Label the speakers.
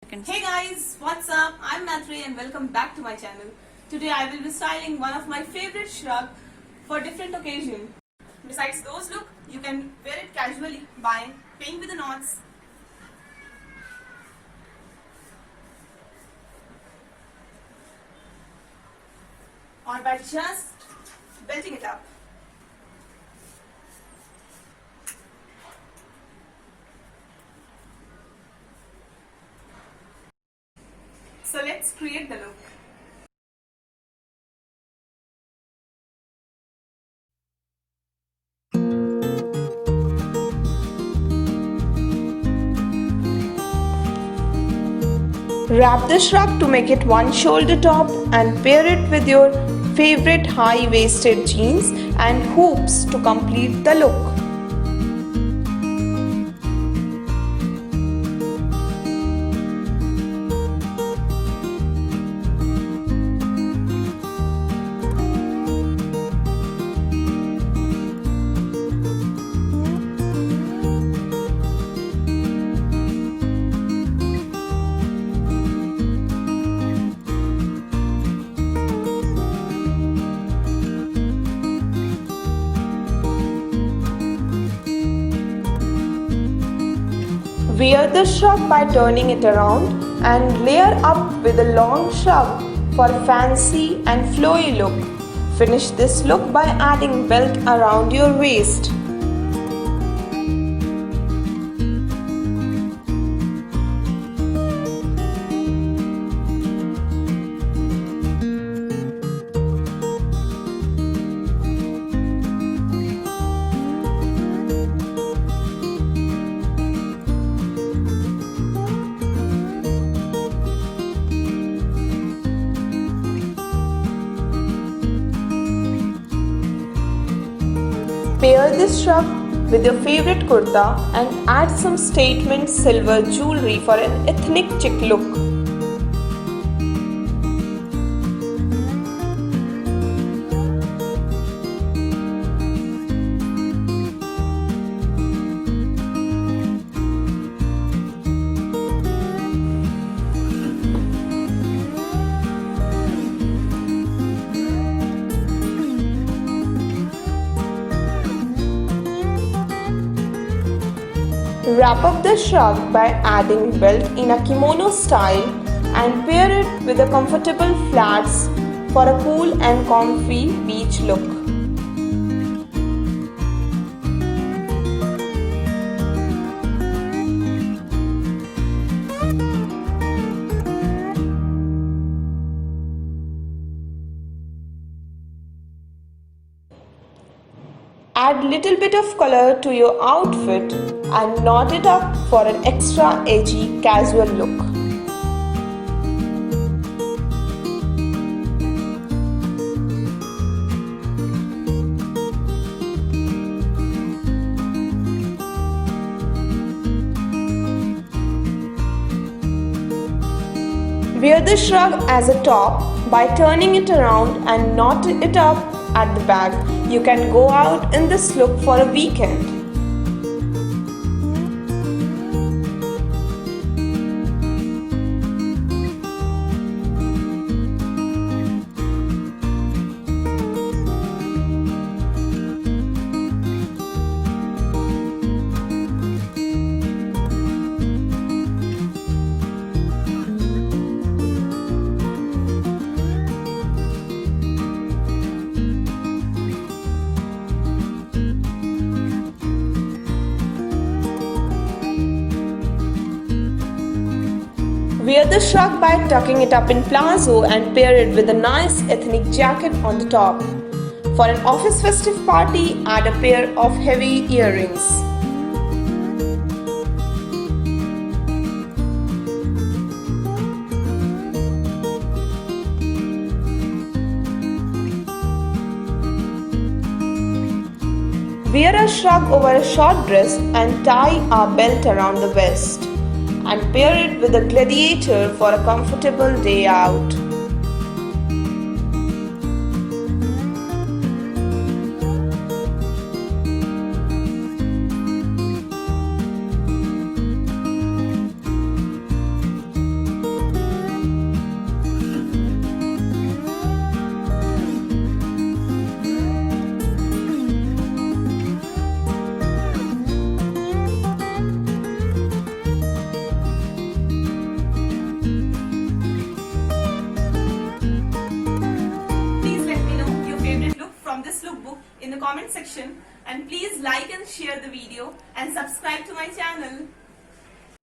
Speaker 1: Hey guys, what's up? I'm Mathri and welcome back to my channel. Today I will be styling one of my favorite shrug for different occasion. Besides those look, you can wear it casually by playing with the knots, or by just belting it up. So let's create the look. Wrap the shrug to make it one shoulder top and pair it with your favorite high-waisted jeans and hoops to complete the look. Wear the shrug by turning it around and layer up with a long shrug for a fancy and flowy look. Finish this look by adding belt around your waist. Pair this shrug with your favorite kurta and add some statement silver jewelry for an ethnic chic look. Wrap up the shrug by adding belt in a kimono style and pair it with a comfortable flats for a cool and comfy beach look. Add little bit of color to your outfit and knot it up for an extra edgy casual look. Wear the shrug as a top by turning it around and knot it up at the back. You can go out in this look for a weekend. Wear the shrug by tucking it up in palazzo and pair it with a nice ethnic jacket on the top. For an office festive party, add a pair of heavy earrings. Wear a shrug over a short dress and tie a belt around the waist. And pair it with a gladiator for a comfortable day out. favorite look from this lookbook in the comment section, and please like and share the video and subscribe to my channel.